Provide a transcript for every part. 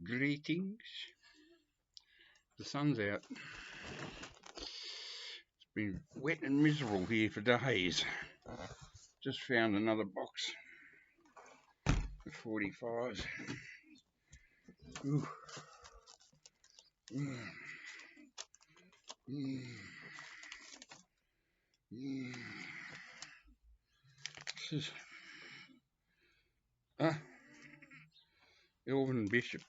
Greetings. The sun's out. It's been wet and miserable here for days. Just found another box of 45s. Ooh. Mm. Mm. Mm. This is Elvin Bishop.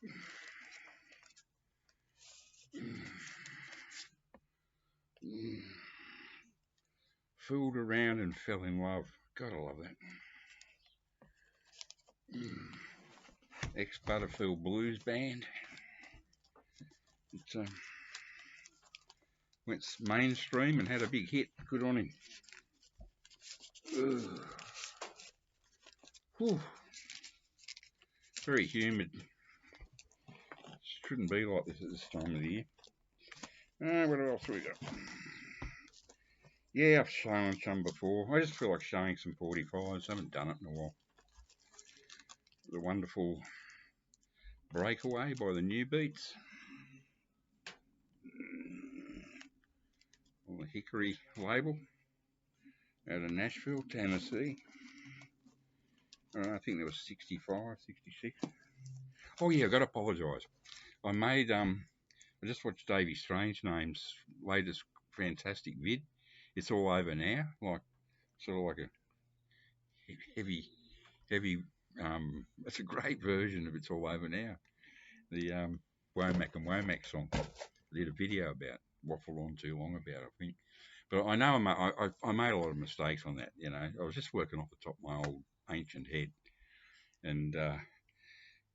Mm. Fooled around and fell in love. Gotta love that. Ex-Butterfield Blues Band. It went mainstream and had a big hit. Good on him. Very humid. Shouldn't be like this at this time of the year. What else we got? Yeah, I've shown some before. I just feel like showing some 45s. I haven't done it in a while. The wonderful Breakaway by the New Beats. On the Hickory label out of Nashville, Tennessee. I think there was 65, 66. Oh yeah, I've got to apologise. I made I just watched Davey Strangename's latest fantastic vid. It's all over now, like sort of like a heavy. It's a great version of It's All Over Now. The Womack and Womack song. I did a video about, waffled on too long about it, I think. But I know I made a lot of mistakes on that. You know, I was just working off the top of my old ancient head. And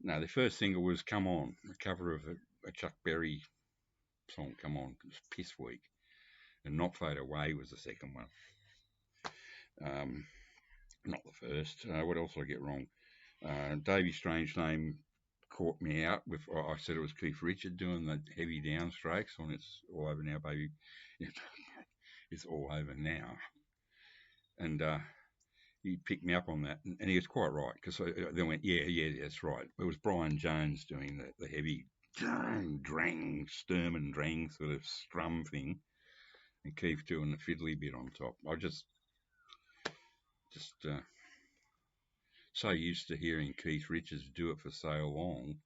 no, the first single was "Come On," a cover of a Chuck Berry song. "Come On," it was piss weak. And "Not Fade Away" was the second one. Not the first. What else did I get wrong? Davey Strangename caught me out with. I said it was Keith Richard doing the heavy downstrokes on "It's All Over Now, Baby." It's all over now. And he picked me up on that, and he was quite right, because they went, yeah, that's right. It was Brian Jones doing the heavy drang, sturm and drang sort of strum thing, and Keith doing the fiddly bit on top. I just so used to hearing Keith Richards do it for so long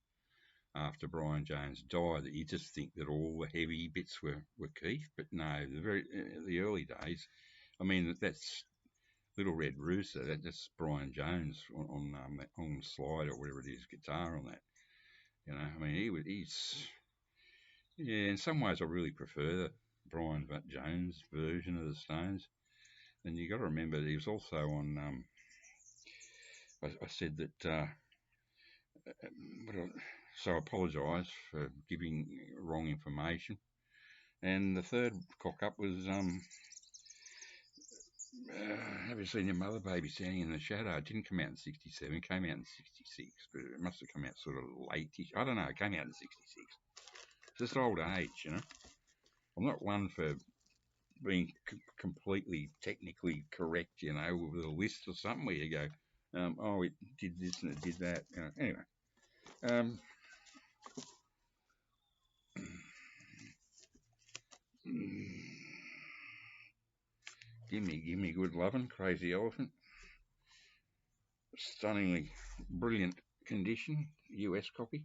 after Brian Jones died that you just think that all the heavy bits were Keith, but no, the early days. I mean, that's Little Red Rooster. That's Brian Jones on slide or whatever it is, guitar on that. You know, I mean, he's yeah. In some ways, I really prefer the Brian Jones version of the Stones. And you got to remember that he was also on. I said that. So I apologise for giving wrong information. And the third cock up was have you seen your mother, baby, standing in the shadow? It didn't come out in '67. It came out in '66, but it must have come out sort of late-ish. I don't know. It came out in '66. Just old age, you know. I'm not one for being completely technically correct, you know, with a list or something where you go, oh, it did this and it did that. Anyway. Give me good lovin', Crazy Elephant. Stunningly brilliant condition, US copy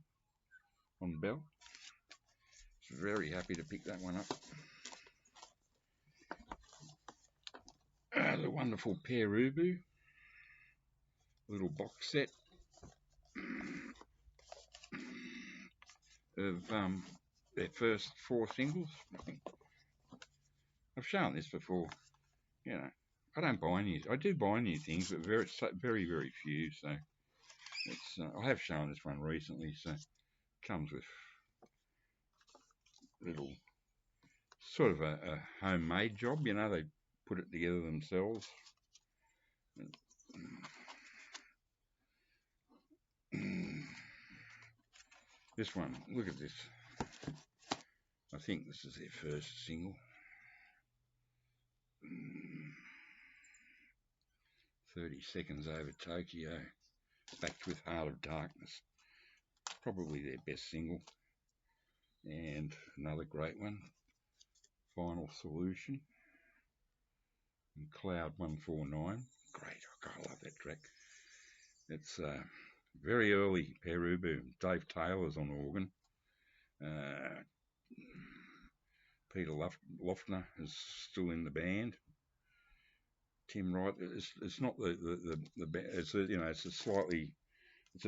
on Bell. Very happy to pick that one up. The wonderful Perubu, little box set of their first 4 singles, I think. I've shown this before. You know, I don't buy new. I do buy new things, but very, very few. So it's. I have shown this one recently. So it comes with little sort of a homemade job. You know, they put it together themselves. This one, look at this. I think this is their first single. 30 Seconds Over Tokyo, backed with Heart of Darkness. probably their best single. And another great one, Final Solution, and Cloud 149. Great, God, I love that track. It's very early Peru boom. Dave Taylor's on organ. Uh, Peter Loftner is still in the band. Tim Wright. It's not the band. It's it's a slightly it's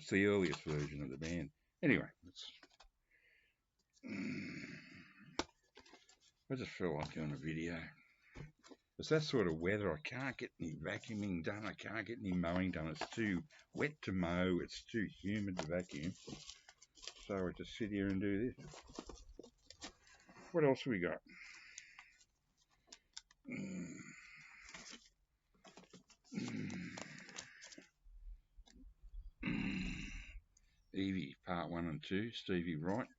the earliest version of the band. Anyway, I just feel like doing a video. It's that sort of weather. I can't get any vacuuming done. I can't get any mowing done. It's too wet to mow. It's too humid to vacuum. So I just sit here and do this. What else have we got? Evie, part 1 and 2, Stevie Wright.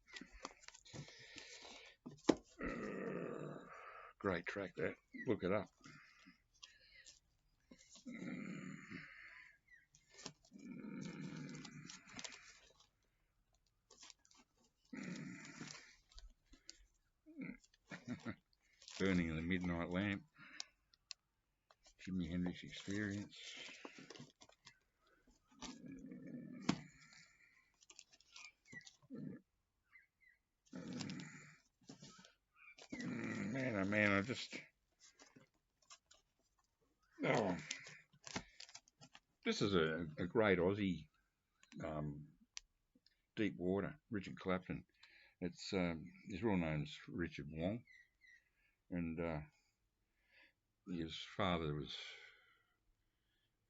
Great track that. Look it up. Burning the Midnight Lamp. Jimi Hendrix Experience. Man, oh man, I just... Oh. This is a great Aussie deep water, Richard Clapton. It's his real name's Richard Wong, and his father was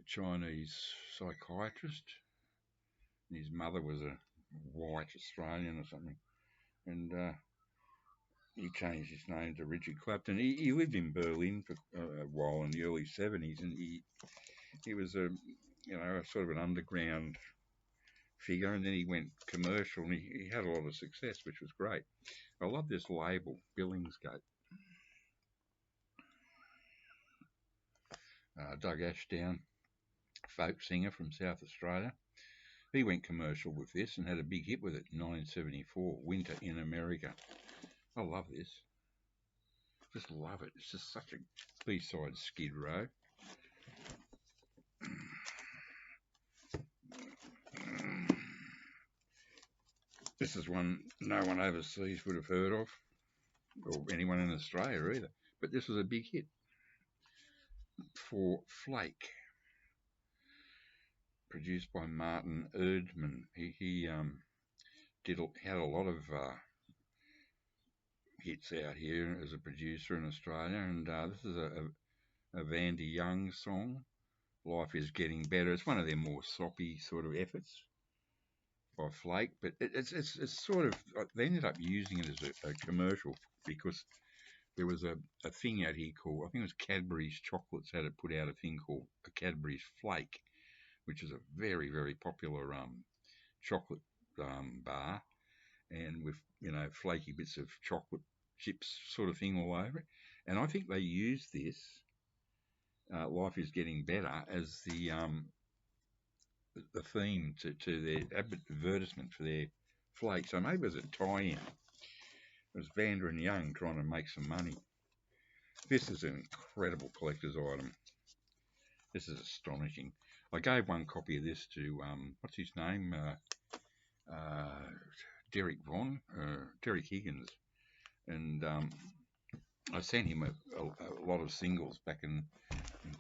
a Chinese psychiatrist, and his mother was a white Australian or something, and he changed his name to Richard Clapton. He lived in Berlin for a while in the early 70s, and he was a sort of an underground figure, and then he went commercial, and he had a lot of success, which was great. I love this label, Billingsgate. Doug Ashdown, folk singer from South Australia. He went commercial with this and had a big hit with it in 1974, Winter in America. I love this. Just love it. It's just such a B-side Skid Row. This is one no one overseas would have heard of, or anyone in Australia either. But this was a big hit for Flake, produced by Martin Erdman. He had a lot of hits out here as a producer in Australia, and this is a Vandy Young song. Life is Getting Better. It's one of their more soppy sort of efforts by Flake, but it's sort of, they ended up using it as a commercial because there was a thing out here called, I think it was Cadbury's Chocolates had put out a thing called a Cadbury's Flake, which is a very, very popular chocolate bar, and with flaky bits of chocolate chips sort of thing all over it. And I think they used this Life is Getting Better as the theme to their advertisement for their flake. So maybe it was a tie-in. It was Vander and Young trying to make some money. This is an incredible collector's item. This is astonishing. I gave one copy of this to, what's his name? Derek Higgins. And I sent him a lot of singles back in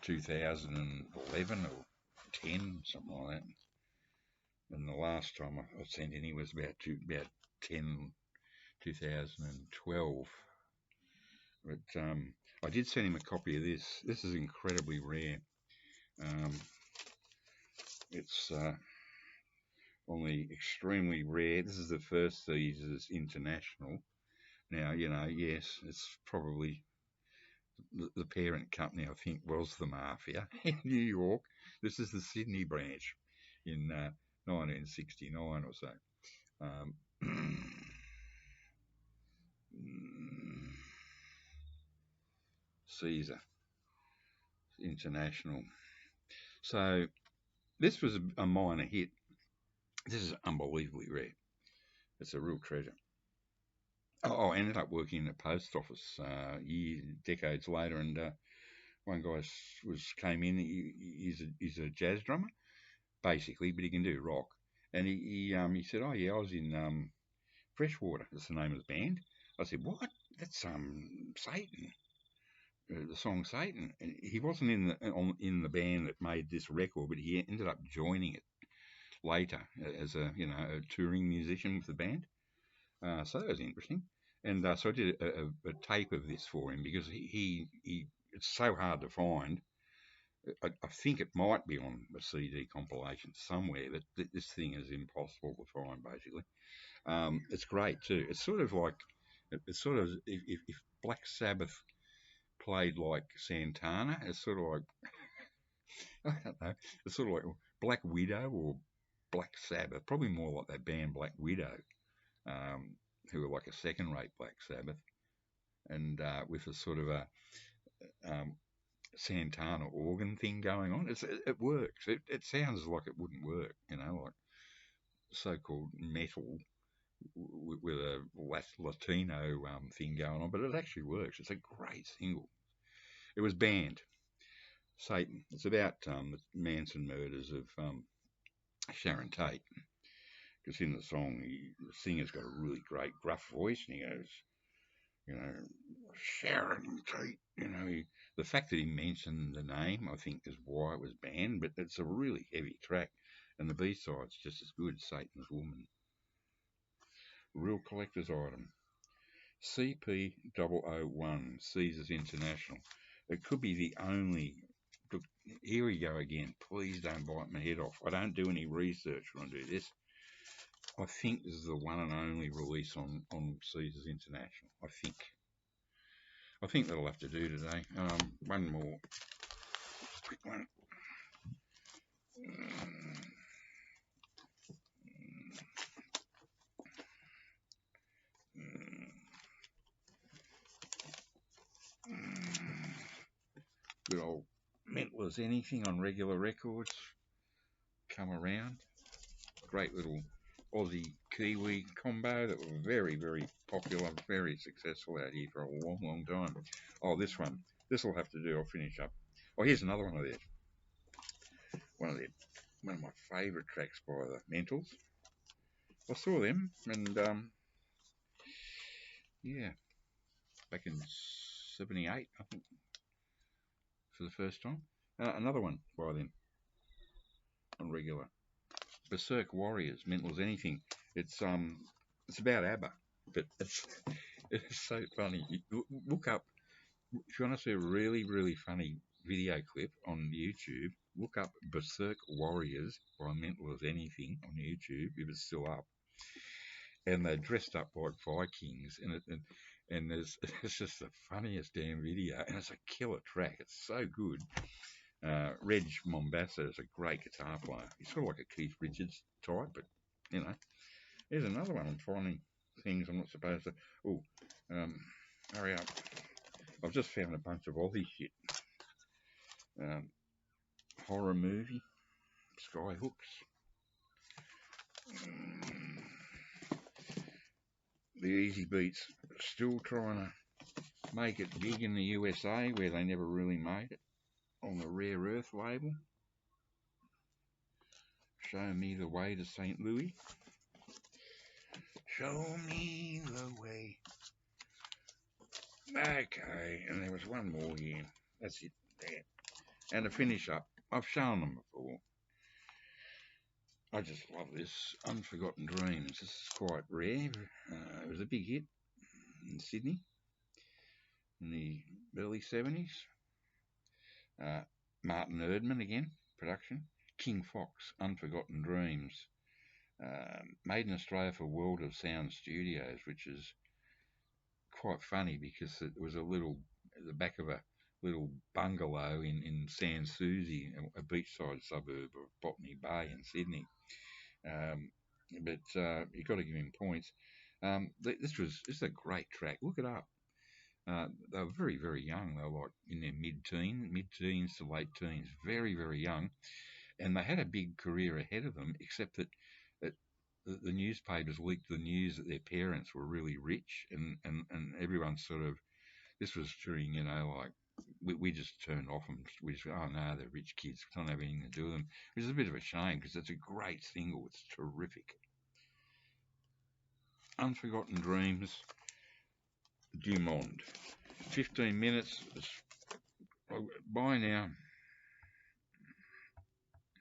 2011 or 10, something like that. And the last time I sent any was about 2012. But I did send him a copy of this. This is incredibly rare. It's on the extremely rare. This is the first Caesars International. Now, yes, it's probably the parent company, I think, was the Mafia in New York. This is the Sydney branch in 1969 or so. Caesar International. So this was a minor hit, This is unbelievably rare. It's a real treasure. I ended up working in the post office decades later, and one guy came in. He's a jazz drummer basically, but he can do rock. And he said, "Oh yeah, I was in Freshwater. That's the name of the band." I said, "What? That's Satan." The song Satan. And he wasn't in the band that made this record, but he ended up joining it later as a touring musician with the band. So that was interesting. And so I did a tape of this for him because he it's so hard to find. I think it might be on a CD compilation somewhere, but this thing is impossible to find. Basically, it's great too. It's sort of like it's sort of if Black Sabbath played like Santana, it's sort of like I don't know, it's sort of like Black Widow or Black Sabbath, probably more like that band Black Widow, um, who were like a second-rate Black Sabbath, and with a sort of a um, Santana organ thing going on. It works. It sounds like it wouldn't work, like so-called metal with a Latino thing going on, but it actually works. It's a great single. It was banned. Satan. It's about the Manson murders of Sharon Tate. Because in the song, the singer's got a really great gruff voice, and he goes, you know, Sharon Tate. The fact that he mentioned the name, I think, is why it was banned. But it's a really heavy track, and the B-side's just as good. Satan's Woman, real collector's item. CP001 Caesars International. It could be the only. Look, here we go again. Please don't bite my head off. I don't do any research when I do this. I think this is the one and only release on Caesars International. I think. I think that'll have to do today. One more quick one. Good old Mental as Anything on Regular Records. Come around. Great little Aussie Kiwi combo that were very, very popular, very successful out here for a long, long time. Oh, this one. This will have to do. I'll finish up. Oh, here's another one of theirs. One of my favourite tracks by the Mentals. I saw them, and yeah, back in '78, I think, for the first time. Another one by them on regular. Berserk Warriors, Mental as Anything. It's about ABBA, but it's so funny. You look up if you want to see a really, really funny video clip on YouTube. Look up Berserk Warriors by Mental as Anything on YouTube if it's still up. And they're dressed up like Vikings, and it's just the funniest damn video, and it's a killer track. It's so good. Reg Mombassa is a great guitar player. He's sort of like a Keith Richards type, but here's another one. I'm finding things I'm not supposed to. Oh, hurry up! I've just found a bunch of Aussie shit. Horror movie, Skyhooks. The Easy Beats still trying to make it big in the USA, where they never really made it, on the Rare Earth label. Show Me the Way to St. Louis. Show me the way. Okay, and there was one more here. That's it there. And to finish up, I've shown them before. I just love this. Unforgotten Dreams. This is quite rare. It was a big hit in Sydney in the early 70s. Martin Erdman again, production. King Fox, Unforgotten Dreams. Made in Australia for World of Sound Studios, which is quite funny because it was the back of a little bungalow in Sans Souci, a beachside suburb of Botany Bay in Sydney. But you've got to give him points. This is a great track. Look it up. They were very, very young. They were like in their mid-teens to late teens, very, very young. And they had a big career ahead of them, except that the newspapers leaked the news that their parents were really rich, and everyone sort of, this was during, like, we just turned off them. We just, oh no, they're rich kids. We don't have anything to do with them, which is a bit of a shame because it's a great single. It's terrific. Unforgotten Dreams, Du Monde. 15 minutes. Bye now.